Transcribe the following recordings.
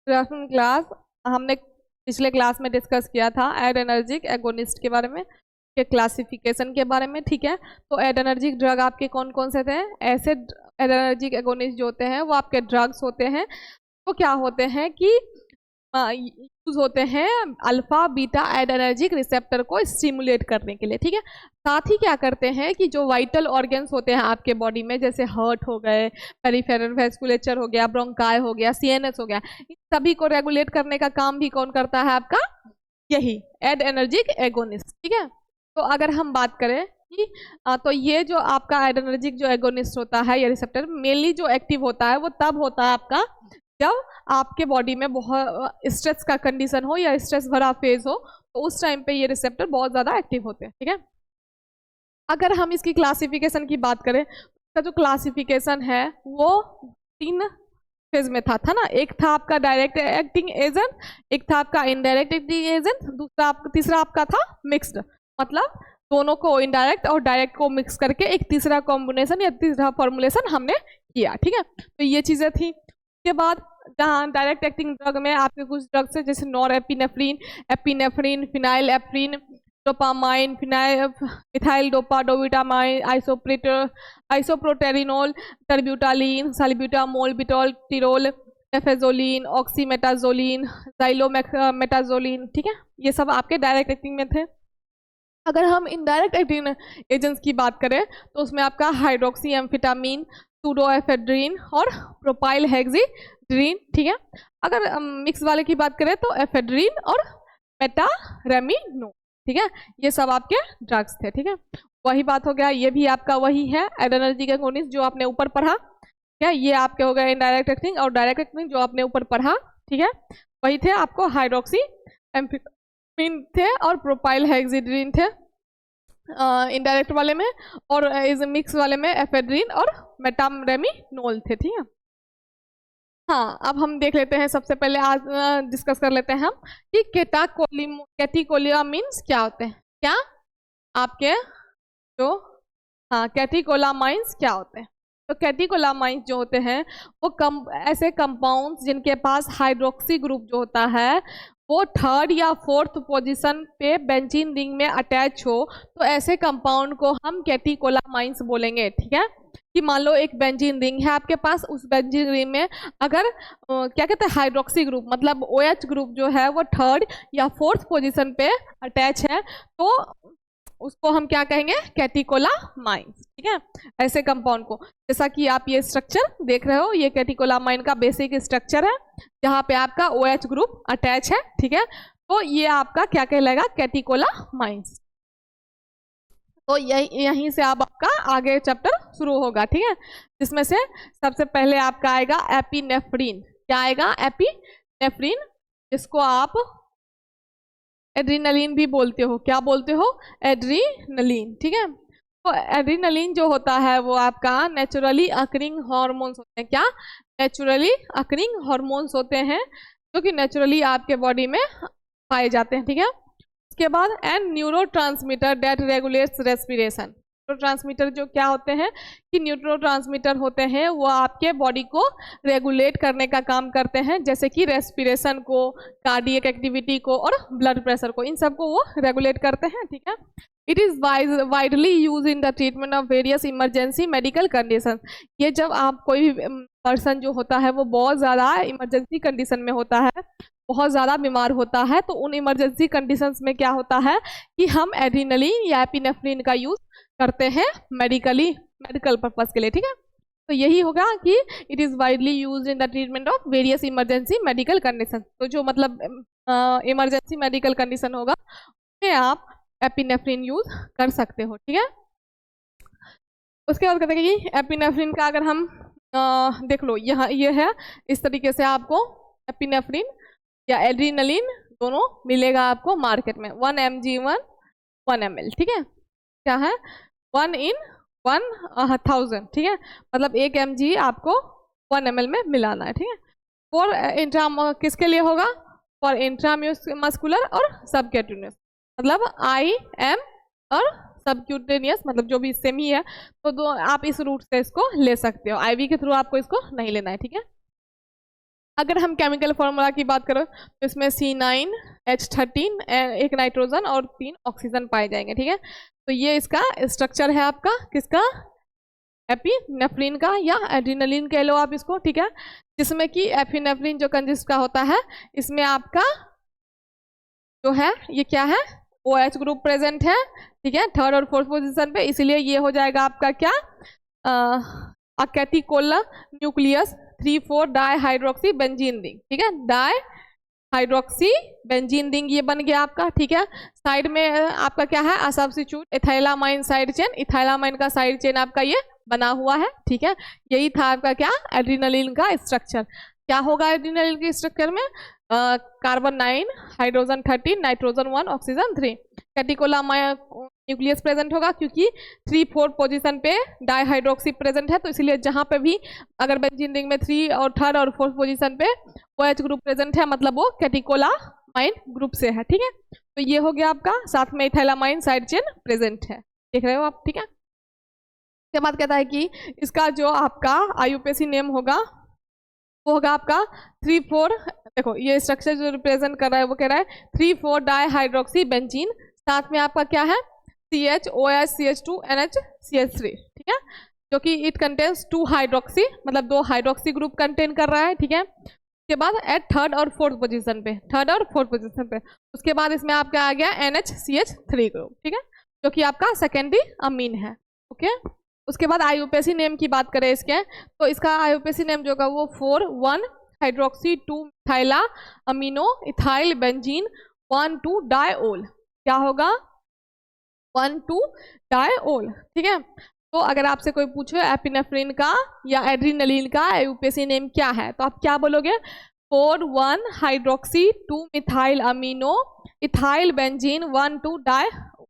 Class हमने पिछले class में डिस्कस किया था एड्रेनर्जिक एगोनिस्ट के बारे में, के क्लासिफिकेशन के बारे में, ठीक है। तो एड्रेनर्जिक ड्रग आपके कौन कौन से थे? ऐसे एड्रेनर्जिक एगोनिस्ट जो होते हैं वो आपके ड्रग्स होते हैं, वो क्या होते हैं कि यूज होते हैं अल्फा बीटा एड्रेनर्जिक रिसेप्टर को स्टिमुलेट करने के लिए, ठीक है। साथ ही क्या करते हैं कि जो वाइटल ऑर्गन्स होते हैं आपके बॉडी में, जैसे हार्ट हो गए, पेरिफेरल वेस्कुलेचर हो गया, ब्रोंकाई हो गया, सीएनएस हो गया, इन सभी को रेगुलेट करने का काम भी कौन करता है? आपका यही एड्रेनर्जिक एगोनिस्ट, ठीक है। तो अगर हम बात करें कि तो ये जो आपका एड्रेनर्जिक जो एगोनिस्ट होता है, ये रिसेप्टर मेनली जो एक्टिव होता है वो तब होता है आपका जब आपके बॉडी में बहुत स्ट्रेस का कंडीशन हो या स्ट्रेस भरा फेज हो, तो उस टाइम पे ये रिसेप्टर बहुत ज़्यादा एक्टिव होते हैं, ठीक है। अगर हम इसकी क्लासिफिकेशन की बात करें, इसका जो क्लासिफिकेशन है वो 3 फेज में था ना। एक था आपका डायरेक्ट एक्टिंग एजेंट, एक था आपका इनडायरेक्ट एक्टिंग एजेंट, तीसरा आपका था मिक्स्ड, मतलब दोनों को इनडायरेक्ट और डायरेक्ट को मिक्स करके एक तीसरा कॉम्बिनेशन या तीसरा फॉर्मुलेशन हमने किया, ठीक है। तो ये चीज़ें थी। उसके बाद जहाँ डायरेक्ट एक्टिंग ड्रग में आपके कुछ ड्रग्स है जैसे norepinephrine, epinephrine, phenylephrine, dopamine, methyl डोपाडोविटामाइन, आइसोप्रोटेरिनोल, टर्ब्यूटालीन, साल्ब्यूटामोल, बिटोल, एफेजोलिन, ऑक्सीमेटाजोलिन, जाइलोमेटाजोलिन, ठीक है। ये सब आपके डायरेक्ट एक्टिंग में थे। अगर हम इनडायरेक्ट एक्टिंग एजेंट्स की बात करें तो उसमें आपका हाइड्रोक्सी एम्फेटामिन, सूडोएफेड्रिन और प्रोपाइल हेक्सिड्रिन, ठीक है। अगर मिक्स वाले की बात करें तो एफेड्रिन और मेटारेमिनोल, ठीक है। ये सब आपके ड्रग्स थे, ठीक है। वही बात हो गया, ये भी आपका वही है एड्रेनर्जिक एगोनिस्ट जो आपने ऊपर पढ़ा, ठीक है। ये आपके हो गए इनडायरेक्ट एक्टिंग, और डायरेक्ट एक्टिंग जो आपने ऊपर पढ़ा, ठीक है, वही थे आपको हाइड्रोक्सी एम्फेटामिन थे और प्रोपाइल हेक्सिड्रिन थे इनडायरेक्ट वाले में, और इस मिक्स वाले में एफेड्रिन और मेटारेमिनोल थे, ठीक है। हाँ, अब हम देख लेते हैं, सबसे पहले आज डिस्कस कर लेते हैं हम कि कैटिकोलामाइंस क्या होते हैं। क्या आपके जो कैटिकोलामाइंस क्या होते हैं? तो कैटिकोलामाइंस जो होते हैं वो ऐसे कंपाउंड्स जिनके पास हाइड्रोक्सी ग्रुप जो होता है वो 3rd या 4th पोजीशन पे बेंजीन रिंग में अटैच हो, तो ऐसे कंपाउंड को हम कैटिकोलामाइंस बोलेंगे, ठीक है। कि मान लो एक बेंजीन रिंग है आपके पास, उस बेंजीन रिंग में अगर क्या कहते हैं हाइड्रोक्सी ग्रुप, मतलब OH ग्रुप जो है वो 3rd या 4th पोजीशन पे अटैच है, तो उसको हम क्या कहेंगे? कैटिकोलामाइंस, ठीक है। ऐसे कंपाउंड को, जैसा कि आप ये स्ट्रक्चर देख रहे हो, ये कैटिकोलामाइन का बेसिक स्ट्रक्चर है जहाँ पे आपका OH ग्रुप अटैच है, ठीक है। तो ये आपका क्या कहलाएगा? कैटिकोलामाइंस। तो यहीं से अब आपका आगे चैप्टर शुरू होगा, ठीक है, जिसमें से सबसे पहले आपका आएगा एपिनेफ्रिन। क्या आएगा? एपिनेफ्रिन, जिसको आप एड्रीनलिन भी बोलते हो। क्या बोलते हो? एड्रीनलिन, ठीक है। तो एड्रीनलिन जो होता है वो आपका नेचुरली अकरिंग हॉर्मोन्स होते हैं। क्या? नेचुरली अकरिंग हॉर्मोन्स होते हैं जो कि नेचुरली आपके बॉडी में पाए जाते हैं, ठीक है। उसके बाद and neurotransmitter that regulates respiration. Neurotransmitter जो क्या होते हैं कि न्यूरोट्रांसमीटर होते हैं वो आपके बॉडी को रेगुलेट करने का काम करते हैं, जैसे कि रेस्पिरेशन को, कार्डियक एक्टिविटी को और ब्लड प्रेशर को, इन सबको वो रेगुलेट करते हैं, ठीक है। It is widely use in the treatment of various emergency medical condition. ये जब आप कोई पर्सन जो होता है वो बहुत ज़्यादा इमरजेंसी कंडीशन में होता है, बहुत ज़्यादा बीमार होता है, तो उन इमरजेंसी कंडीशंस में क्या होता है कि हम एड्रीनलिन या एपिनेफ्रिन का यूज़ करते हैं मेडिकल पर्पस के लिए, ठीक है। तो यही होगा कि it is widely use in the treatment of various emergency medical condition. तो जो मतलब इमरजेंसी मेडिकल कंडीशन होगा उसमें आप एपिनेफ्रिन यूज कर सकते हो, ठीक है। उसके बाद कहते हैं कि एपिनेफ्रिन का अगर हम देख लो, यहाँ ये है, इस तरीके से आपको एपिनेफ्रिन या एड्रीनलिन दोनों मिलेगा आपको मार्केट में, 1 mg 1 ml, ठीक है। क्या है? 1 in 1000, ठीक है, मतलब 1 mg आपको 1 ml में मिलाना है, ठीक है। फॉर इंट्रा किसके लिए होगा? फॉर इंट्रामस्कुलर और सबक्यूटेनियस, मतलब IM और सबक्यूटेनियस, मतलब जो भी सेम ही है, तो आप इस रूट से इसको ले सकते हो, IV के थ्रू आपको इसको नहीं लेना है, ठीक है। अगर हम केमिकल फॉर्मूला की बात करें तो इसमें C9H13 एक नाइट्रोजन और 3 ऑक्सीजन पाए जाएंगे, ठीक है। तो ये इसका स्ट्रक्चर है आपका किसका, एपिनेफ्रिन का या एड्रेनालिन कह लो आप इसको, ठीक है। जिसमें कि एपिनेफ्रिन जो कंजिस्ट का होता है, इसमें आपका जो है ये क्या है, OH ग्रुप प्रेजेंट है, ठीक है, 3rd और 4th पोजीशन पे, इसीलिए ये हो जाएगा आपका क्या, कैटिकोला न्यूक्लियस 3,4 डाईहाइड्रोक्सी बेंजीन रिंग, ठीक है, डाईहाइड्रोक्सी बेंजीन रिंग ये बन गया आपका, ठीक है। साइड में आपका क्या है, सब्स्टिट्यूट इथाइलामाइन साइड चेन, इथाइलामाइन का साइड चेन आपका ये बना हुआ है, ठीक है। यही था आपका क्या, एड्रेनालिन का स्ट्रक्चर। क्या होगा एड्रेनालिन के स्ट्रक्चर में, carbon 9, hydrogen 13, nitrogen 1, oxygen 3, catechol nucleus present होगा क्योंकि 3-4 पोजीशन पे डाईहाइड्रोक्सी प्रेजेंट है, तो इसलिए जहां पे भी अगर बेंजीन रिंग में 3 और 3rd और 4th पोजीशन पे OH ग्रुप प्रेजेंट है, मतलब वो कैटिकोलामाइन ग्रुप से है, ठीक है। तो ये हो गया आपका, साथ में इथाइलामाइन साइड चेन प्रेजेंट है, देख रहे हो आप, ठीक है। इसके बाद कहता है कि इसका जो आपका IUPAC नेम होगा वो होगा आपका 3,4, देखो ये स्ट्रक्चर जो रिप्रेजेंट कर रहा है वो कह रहा है 3,4 डाईहाइड्रोक्सी बेंजीन, साथ में आपका क्या है CH-OH CH2 NH CH3, ठीक है, जो कि इट कंटेन्स 2 हाइड्रोक्सी, मतलब 2 हाइड्रोक्सी ग्रुप कंटेन कर रहा है, ठीक है। उसके बाद एट 3rd और 4th पोजीशन पे, 3rd और 4th पोजीशन पे, उसके बाद इसमें आपका आ गया NH-CH3 ग्रुप, ठीक है, जो कि आपका सेकेंडरी अमीन है, ओके। उसके बाद IUPAC नेम की बात करें इसके, तो इसका IUPAC नेम जो होगा वो 4,1 hydroxy 2 methylamino ethyl benzene 1,2 diol, क्या होगा 1,2 डायओल, ठीक है। तो अगर आपसे कोई पूछे एपिनेफ्रिन का या एड्रेनालिन का IUPAC नेम क्या है, तो आप क्या बोलोगे, 4,1 hydroxy 2 methyl amino ethyl benzene 1,2 डायओल,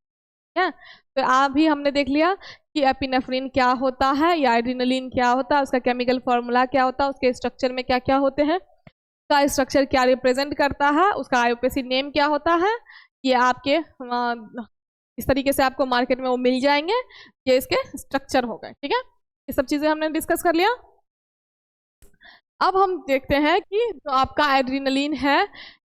है। तो अभी हमने देख लिया कि एपिनेफ्रिन क्या होता है या एड्रेनालिन क्या होता है, उसका केमिकल फॉर्मूला क्या होता है, उसके स्ट्रक्चर में क्या क्या होते हैं, उसका स्ट्रक्चर क्या रिप्रेजेंट करता है, उसका IUPAC नेम क्या होता है, ये आपके इस तरीके से आपको मार्केट में वो मिल जाएंगे, ये इसके स्ट्रक्चर हो गए, ठीक है। ये सब चीजें हमने डिस्कस कर लिया। अब हम देखते हैं कि जो आपका एड्रेनालिन है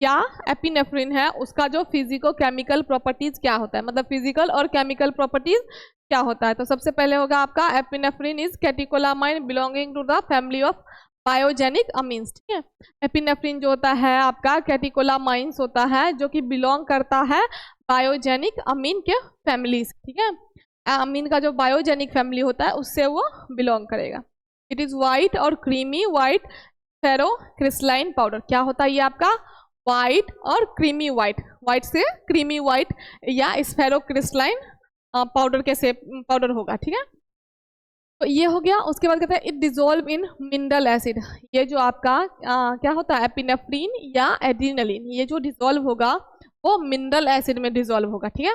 या एपिनेफ्रिन है, उसका जो फिजिको केमिकल प्रॉपर्टीज क्या होता है, मतलब फिजिकल और केमिकल प्रॉपर्टीज क्या होता है। तो सबसे पहले होगा आपका epinephrine is catecholamine belonging to the family of biogenic amines, ठीक है। एपिनेफ्रिन जो होता है आपका कैटिकोलामाइंस होता है, जो कि बिलोंग करता है बायोजेनिक अमीन के फैमिली, ठीक है। अमीन का जो बायोजेनिक फैमिली होता है उससे वो बिलोंग करेगा। इट इज वाइट और क्रीमी वाइट फेरो क्रिस्टलाइन पाउडर, क्या होता है ये आपका वाइट और क्रीमी वाइट, वाइट से क्रीमी वाइट या स्फेरो क्रिस्टलाइन पाउडर के सेप पाउडर होगा, ठीक है। तो ये हो गया। उसके बाद कहते हैं it dissolve in mineral acid, ये जो आपका क्या होता है एपिनेफ्रिन या एड्रेनालिन, ये जो डिजोल्व होगा वो मिनरल एसिड में डिजोल्व होगा, ठीक है।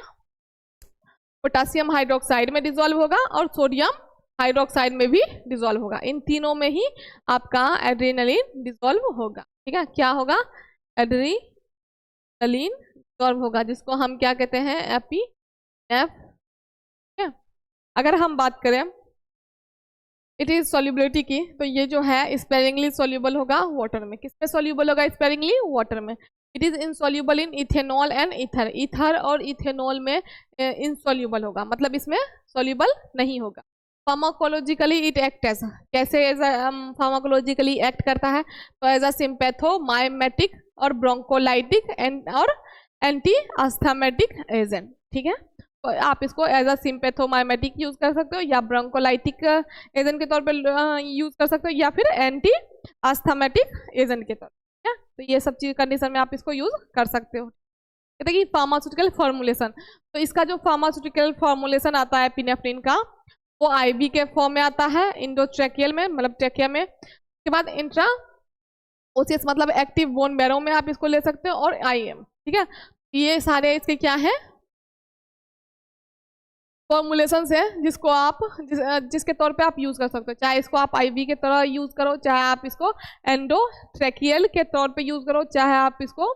पोटासियम हाइड्रोक्साइड में डिजोल्व होगा और सोडियम हाइड्रोक्साइड में भी डिजोल्व होगा, इन तीनों में ही आपका एड्रेनालिन डिजोल्व होगा, ठीक है। क्या होगा, एड्रेनालिन डिजोल्व होगा, जिसको हम क्या कहते हैं एपिनेफ, ठीक है। अगर हम बात करें इट इज सॉल्युबिलिटी की, तो ये जो है स्पेरिंगली सॉल्युबल होगा वाटर में, किस पे सॉल्युबल होगा स्पेरिंगली, वाटर में। It is insoluble in ethanol and ether, ether और इथेनॉल में इनसॉल्युबल होगा, मतलब इसमें सॉल्युबल नहीं होगा। फार्माकोलॉजिकली इट एक्ट एज, कैसे एज फार्माकोलॉजिकली एक्ट करता है, तो एज अ सिंपैथोमाइमेटिक और ब्रोंकोलाइटिक और एंटी अस्थमेटिक एजेंट, ठीक है। तो आप इसको एज अ सिंपैथोमाइमेटिक यूज कर सकते हो या ब्रोंकोलाइटिक एजेंट के तौर पे यूज कर सकते हो या फिर एंटी अस्थमेटिक एजेंट के तौर पे, तो ये सब चीज कंडीशन में आप इसको यूज कर सकते हो। कहते हैं कि फार्मास्यूटिकल फॉर्मुलेशन, तो इसका जो फार्मास्यूटिकल फॉर्मुलेशन आता है एपिनेफ्रिन का वो IV के फॉर्म में आता है, इंडोट्रेकियल में मतलब ट्रेकिया में। उसके बाद इंट्रा ओसियस मतलब एक्टिव बोन मैरो में आप इसको ले सकते हो और IM, ठीक है। ये सारे इसके क्या है फॉर्मुलेशन है जिसको आप जिसके तौर पे आप यूज कर सकते हो, चाहे इसको आप IV के तरह यूज करो, चाहे आप इसको एंडोट्रेकियल के तौर पे यूज करो, चाहे आप इसको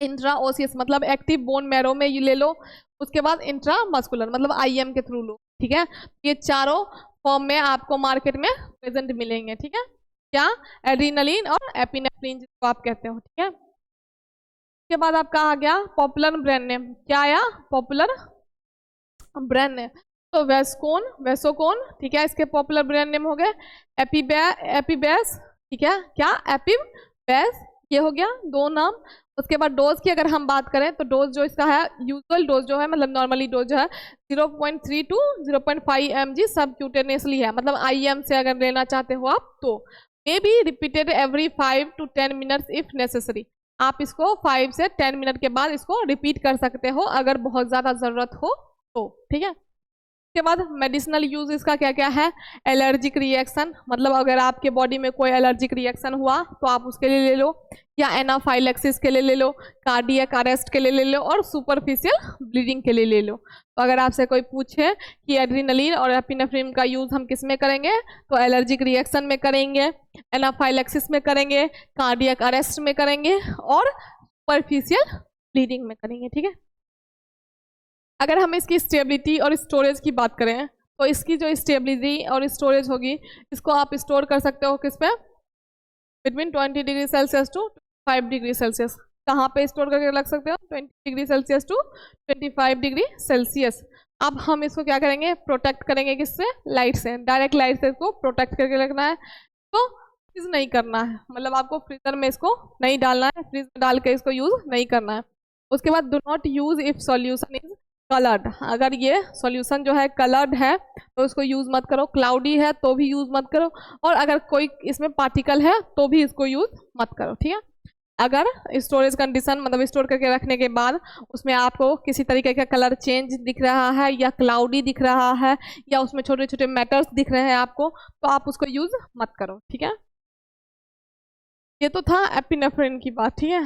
इंट्रा ओसियस मतलब एक्टिव बोन मैरो में ले लो, उसके बाद इंट्रा मस्कुलर मतलब IM के थ्रू लो, ठीक है। ये चारों फॉर्म में आपको मार्केट में प्रेजेंट मिलेंगे, ठीक है। क्या, एड्रीनलिन और एपिनेफ्रिन जिसको आप कहते हो, ठीक है। उसके बाद आपका आ गया पॉपुलर ब्रांड नेम, क्या आया, पॉपुलर ब्रांड नेम। तो वेसोकोन, ठीक है, इसके पॉपुलर ब्रांड नेम हो गए एपीबैस, ठीक है, क्या, एपीबैस, ये हो गया 2 नाम। उसके बाद डोज की अगर हम बात करें तो डोज जो इसका है, यूजुअल डोज जो है, मतलब नॉर्मली डोज जो है 0.3 टू 0.5 mg सबक्यूटेनियसली है, मतलब IM से अगर लेना चाहते हो आप तो may be repeated every 5 to 10 minutes if necessary. आप इसको 5 से 10 मिनट के बाद इसको रिपीट कर सकते हो अगर बहुत ज़्यादा ज़रूरत हो तो, ठीक है। उसके बाद मेडिसिनल यूज इसका क्या क्या है, एलर्जिक रिएक्शन, मतलब अगर आपके बॉडी में कोई एलर्जिक रिएक्शन हुआ तो आप उसके लिए ले लो, या एनाफाइलेक्सिस के लिए ले लो, कार्डियक अरेस्ट के लिए ले लो, और सुपरफिशियल ब्लीडिंग के लिए ले लो। तो अगर आपसे कोई पूछे कि एड्रीनलिन और एपिनेफ्रिन का यूज हम किस में करेंगे, तो एलर्जिक रिएक्शन में करेंगे, एनाफाइलेक्सिस में करेंगे, कार्डियक अरेस्ट में करेंगे, और सुपरफिशियल ब्लीडिंग में करेंगे, ठीक है। अगर हम इसकी स्टेबिलिटी और स्टोरेज की बात करें तो इसकी जो स्टेबिलिटी और स्टोरेज होगी, इसको आप स्टोर कर सकते हो किस पे, between 20 degree Celsius to 5 degree Celsius. कहाँ पे स्टोर करके रख सकते हो, 20 degree Celsius to 25 degree Celsius. अब हम इसको क्या करेंगे, प्रोटेक्ट करेंगे किससे, लाइट से, डायरेक्ट लाइट से इसको प्रोटेक्ट करके रखना है। तो फ्रीज नहीं करना है, मतलब आपको फ्रीजर में इसको नहीं डालना है, फ्रीज में डाल के इसको यूज नहीं करना है। उसके बाद do not use if solution is coloured, अगर ये सॉल्यूशन जो है कलर्ड है तो उसको यूज मत करो, क्लाउडी है तो भी यूज मत करो, और अगर कोई इसमें पार्टिकल है तो भी इसको यूज मत करो, ठीक है। अगर स्टोरेज कंडीशन, मतलब स्टोर करके रखने के बाद उसमें आपको किसी तरीके का कलर चेंज दिख रहा है, या क्लाउडी दिख रहा है, या उसमें छोटे छोटे मैटर्स दिख रहे हैं आपको, तो आप उसको यूज मत करो, ठीक है। ये तो था एपिनेफ्रिन की बात, ठीक है।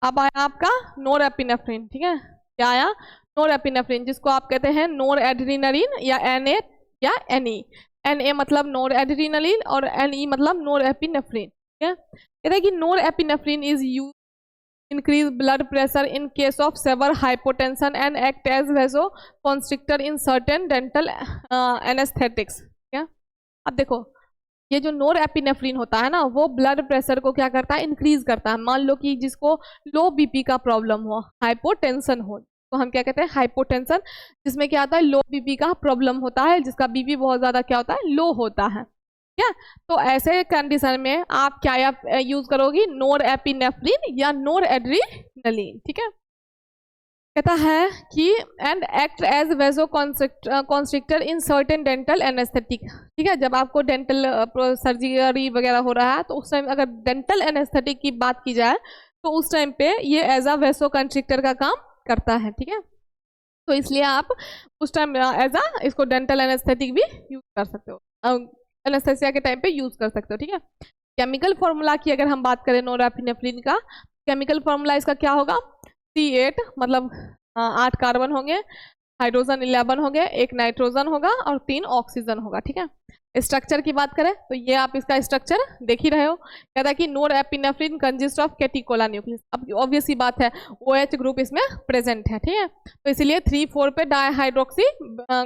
अब आया आपका नोरएपिनेफ्रिन, ठीक है, क्या आया, नोरएपिनेफ्रिन, जिसको आप कहते हैं नोर एड्रीनलिन या NA या NE। NA मतलब नोर एड्रीनलिन और NE मतलब नोर एपिनेफ्रिन, ठीक है। कहते हैं कि norepinephrine is use increase blood pressure in case of severe hypotension and act as vasoconstrictor in certain dental anaesthetics, ठीक है। अब देखो ये जो नोर एपिनेफ्रिन होता है ना, वो ब्लड प्रेशर को क्या करता है, इंक्रीज करता है। मान लो कि जिसको लो बीपी का प्रॉब्लम हो, हाइपोटेंशन हो, तो हम क्या कहते हैं, हाइपोटेंशन, जिसमें क्या होता है, लो बीपी का प्रॉब्लम होता है, जिसका बीपी बहुत ज्यादा क्या होता है, लो होता है, क्या। तो ऐसे कंडीशन में आप क्या यूज करोगी, नोर एपिनेफ्रिन या नोर एड्रीनलिन, ठीक है। कहता है कि and act as vasoconstrictor in certain dental anaesthetic, ठीक है। जब आपको डेंटल सर्जरी वगैरह हो रहा है तो उस टाइम अगर डेंटल एनेस्थेटिक की बात की जाए तो उस टाइम पे ये एज अ वेसो कॉन्स्ट्रिक्टर का काम करता है, ठीक है। तो इसलिए आप उस टाइम एज अ इसको डेंटल एनेस्थेटिक भी यूज कर सकते हो, एनेस्थेसिया के टाइम पे यूज कर सकते हो, ठीक है। केमिकल फॉर्मूला की अगर हम बात करें नोरएपिनेफ्रिन का, केमिकल फॉर्मूला इसका क्या होगा, C8 मतलब 8 कार्बन होंगे, हाइड्रोजन 11 होंगे, 1 नाइट्रोजन होगा और 3 ऑक्सीजन होगा, ठीक है। स्ट्रक्चर की बात करें तो ये आप इसका स्ट्रक्चर देख ही रहे हो, कहता है कि नोरएपिनेफ्रिन कंसिस्ट ऑफ कैटिकोला न्यूक्लियस। अब ऑब्वियस ही बात है OH ग्रुप इसमें प्रेजेंट है, ठीक है। तो इसलिए 3,4 पे डाईहाइड्रोक्सी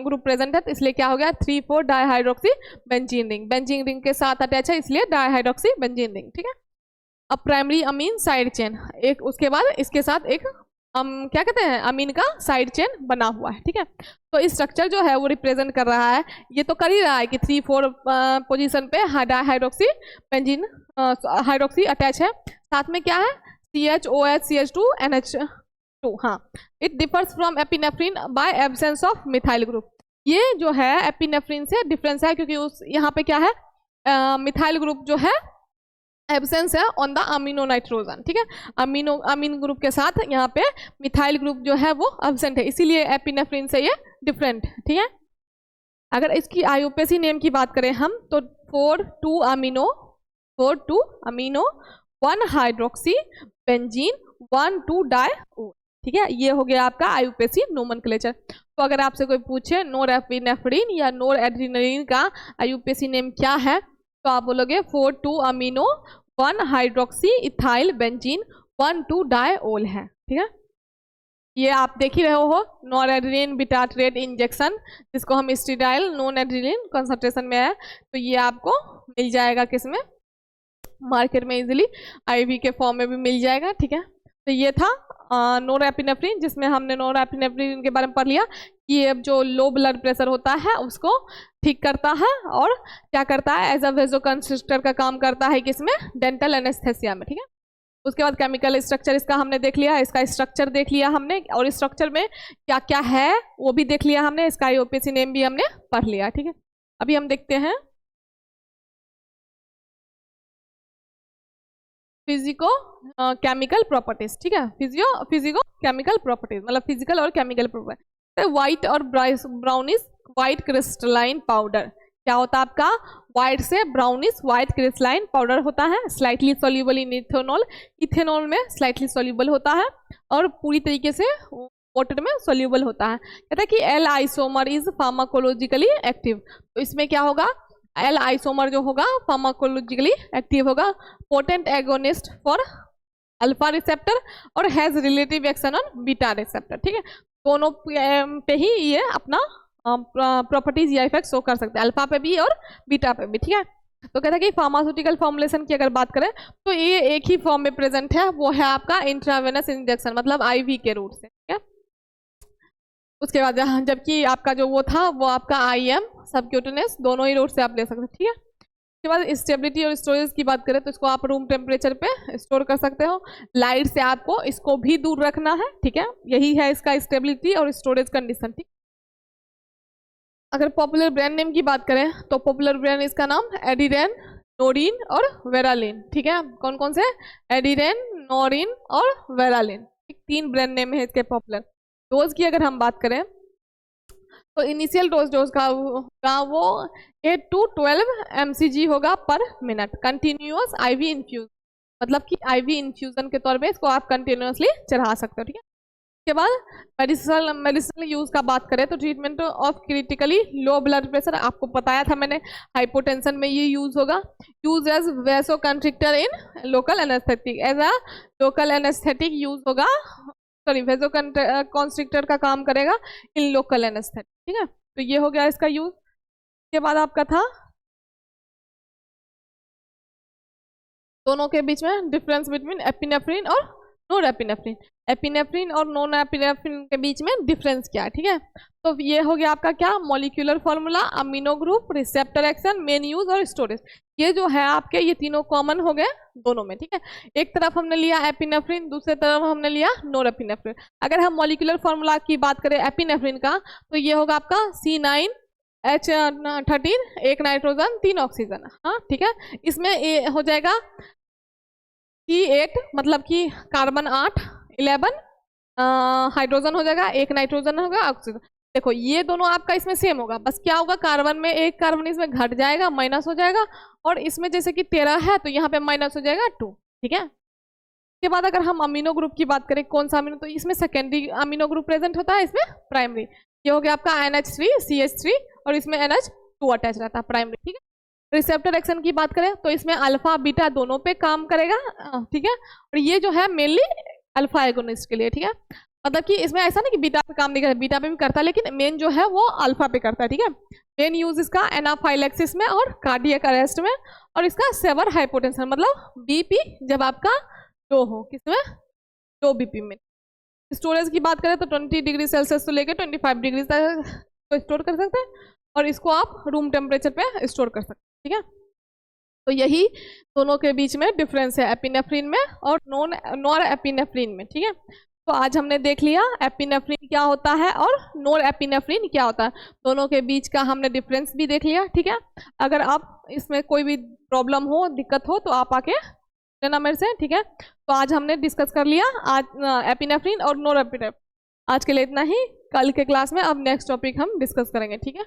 ग्रुप प्रेजेंट है, तो इसलिए क्या हो गया 3,4 dihydroxy benzene ring, benzene ring के साथ अटैच है इसलिए डाईहाइड्रोक्सी बेंजीन रिंग, ठीक है। अब प्राइमरी अमीन साइड चेन, एक उसके बाद इसके साथ एक क्या कहते हैं, अमीन का साइड चेन बना हुआ है, ठीक है। तो इस स्ट्रक्चर जो है वो रिप्रेजेंट कर रहा है, ये तो कर ही रहा है कि 3,4 पोजीशन पे डाईहाइड्रोक्सी बेंजीन हाइड्रोक्सी अटैच है, साथ में क्या है CHOH CH2 NH2, हाँ। It differs from epinephrine by absence of methyl group, ये जो है एपिनेफ्रिन से डिफरेंस है क्योंकि उस यहाँ पे क्या है, मिथाइल ग्रुप जो है एब्सेंस है ऑन द अमीनो नाइट्रोजन, ठीक है। अमीन ग्रुप के साथ यहाँ पे मिथाइल ग्रुप जो है वो एब्सेंट है, इसीलिए एपिनेफ्रिन से ये डिफरेंट है, ठीक है। अगर इसकी आईयूपीएसी नेम की बात करें हम तो 4,2 अमीनो 1 हाइड्रोक्सी बेंजीन 1,2 डाइओल, ठीक है। ये हो गया आपका आईयूपीएसी नोमेनक्लेचर। तो अगर आपसे कोई पूछे नोरएपिनेफ्रिन या नोर एड्रीनलिन का आईयूपीएसी नेम क्या है तो आप बोलोगे 4,2 amino 1 hydroxy ethyl benzene 1,2 diol है, ठीक है। ये आप देख ही रहे हो, नॉरएड्रेनालिन बिटाट्रेट इंजेक्शन, जिसको हम स्टेराइल नॉन एड्रेनालिन कंसंट्रेशन में है, तो ये आपको मिल जाएगा किसमें, मार्केट में इजीली, आईवी के फॉर्म में भी मिल जाएगा, ठीक है। तो ये था नोरेपिनेफ्रिन, जिसमें हमने नोरेपिनेफ्रिन के बारे में पढ़ लिया कि ये जो लो ब्लड प्रेशर होता है उसको ठीक करता है और क्या करता है, एज अ वेजोकंस्ट्रिक्टर का काम करता है किसमें, डेंटल एनेस्थेसिया में, ठीक है। उसके बाद केमिकल स्ट्रक्चर इसका हमने देख लिया, इसका स्ट्रक्चर देख लिया हमने, और स्ट्रक्चर में क्या क्या है वो भी देख लिया हमने, इसका आईयूपीएसी नेम भी हमने पढ़ लिया, ठीक है। अभी हम देखते हैं फिजिको केमिकल प्रॉपर्टीज, ठीक है। फिजिको केमिकल प्रॉपर्टीज मतलब फिजिकल और केमिकल प्रॉपर्टीज। व्हाइट और ब्राउनिश व्हाइट क्रिस्टलाइन पाउडर, क्या होता है आपका, व्हाइट से ब्राउनिश व्हाइट क्रिस्टलाइन पाउडर होता है, slightly soluble in ethanol, ethanol में स्लाइटली सॉल्युबल होता है और पूरी तरीके से वाटर में सॉल्युबल होता है। कहता है कि L isomer is pharmacologically active, तो इसमें क्या होगा, एल आइसोमर जो होगा फार्माकोलॉजिकली एक्टिव होगा, potent agonist for alpha receptor और has relative action on beta receptor, ठीक है। दोनों पे ही ये अपना प्रॉपर्टीज या इफेक्ट शो कर सकते हैं, अल्फा पे भी और बीटा पे भी, ठीक है। तो कहता है कि फार्मास्यूटिकल फॉर्मुलेशन की अगर बात करें तो ये एक ही फॉर्म में प्रेजेंट है, वो है आपका इंट्रावेनस इंजेक्शन मतलब आईवी के रूट से, ठीक है। उसके बाद जबकि आपका जो वो था वो आपका आईएम सबक्यूटेनियस, दोनों ही रूट से आप ले सकते हैं, ठीक है। उसके बाद स्टेबिलिटी और स्टोरेज की बात करें तो इसको आप रूम टेम्परेचर पे स्टोर कर सकते हो, लाइट से आपको इसको भी दूर रखना है, ठीक है। यही है इसका स्टेबिलिटी और स्टोरेज कंडीशन, ठीक। अगर पॉपुलर ब्रांड नेम की बात करें तो पॉपुलर ब्रांड इसका नाम एडिरेन, नोरिन और वेरालिन, ठीक है। कौन कौन से, एडिरेन, नोरिन और वेरालिन, 3 ब्रांड नेम है इसके पॉपुलर। डोज की अगर हम बात करें तो इनिशियल डोज का वो 8 to 12 mcg होगा पर मिनट, कंटिन्यूअस आईवी इन्फ्यूज मतलब कि आईवी इन्फ्यूजन के तौर पे इसको आप कंटिन्यूअसली चढ़ा सकते हो, ठीक है। उसके बाद मेडिसिनल यूज का बात करें तो treatment of critically low blood pressure, आपको बताया था मैंने, हाइपोटेंशन में ये यूज होगा, use as vasoconstrictor in local anaesthetic, as a local anaesthetic use होगा, सॉरी वेसोकंस्ट्रिक्टर का काम करेगा इन लोकल एनेस्थेटिक, ठीक है। तो ये हो गया इसका यूज। के बाद आपका था दोनों के बीच में डिफरेंस बिटवीन एपिनेफ्रिन और नोरेपिनेफ्रिन, एपिनेफ्रिन और नॉन एपिनेफ्रिन के बीच में डिफरेंस क्या है, ठीक है। तो ये हो गया आपका क्या, molecular formula, amino group, receptor action, main use और स्टोरेज, ये जो है आपके ये तीनों कॉमन हो गए दोनों में, ठीक है। एक तरफ हमने लिया एपिनेफ्रिन, दूसरे तरफ हमने लिया नोरेपिनेफ्रिन। अगर हम मॉलिक्यूलर फॉर्मूला की बात करें एपिनेफ्रिन का तो ये होगा आपका C9H13, 1 नाइट्रोजन 3 ऑक्सीजन, हाँ ठीक है। इसमें ये हो जाएगा C8 मतलब कि कार्बन 8, 11 हाइड्रोजन हो जाएगा, 1 नाइट्रोजन होगा, ऑक्सीजन। देखो ये दोनों आपका इसमें सेम होगा, बस क्या होगा, कार्बन में 1 कार्बन इसमें घट जाएगा, माइनस हो जाएगा, और इसमें जैसे कि 13 है तो यहाँ पे माइनस हो जाएगा 2, ठीक है। उसके बाद अगर हम अमीनो ग्रुप की बात करें, कौन सा अमीनो, तो इसमें सेकेंडरी अमीनो ग्रुप प्रेजेंट होता है, इसमें प्राइमरी, ये हो गया आपका NH3CH3 और इसमें NH2 अटैच रहता है, प्राइमरी, ठीक है। रिसेप्टर एक्शन की बात करें तो इसमें अल्फा बीटा दोनों पे काम करेगा, ठीक है। और ये जो है मेनली अल्फा एगोनिस्ट के लिए, ठीक है। मतलब कि इसमें ऐसा नहीं कि बीटा पे काम नहीं करता, बीटा पे भी करता है, लेकिन मेन जो है वो अल्फा पे करता है, ठीक है। मेन यूज इसका एनाफाइलेक्सिस में और कार्डियक अरेस्ट में, और इसका सेवर हाइपोटेंशन मतलब बीपी जब आपका लो हो, किसमें, लो बीपी में। स्टोरेज की बात करें तो 20 डिग्री सेल्सियस से लेकर 25 डिग्री तक तो स्टोर कर सकते हैं, और इसको आप रूम टेम्परेचर पे स्टोर कर सकते हैं, ठीक है। तो यही दोनों के बीच में डिफरेंस है एपिनेफ्रिन में और नॉन एपिनेफ्रिन में, ठीक है। तो आज हमने देख लिया एपिनेफ्रिन क्या होता है और नॉन एपिनेफ्रिन क्या होता है, दोनों के बीच का हमने डिफरेंस भी देख लिया, ठीक है। अगर आप इसमें कोई भी प्रॉब्लम हो, दिक्कत हो तो आप आके लेना मेरे से, ठीक है। तो आज हमने डिस्कस कर लिया आज एपिनेफ्रिन और नॉन एपिनेफ्रिन। आज के लिए इतना ही, कल के क्लास में अब नेक्स्ट टॉपिक हम डिस्कस करेंगे, ठीक है।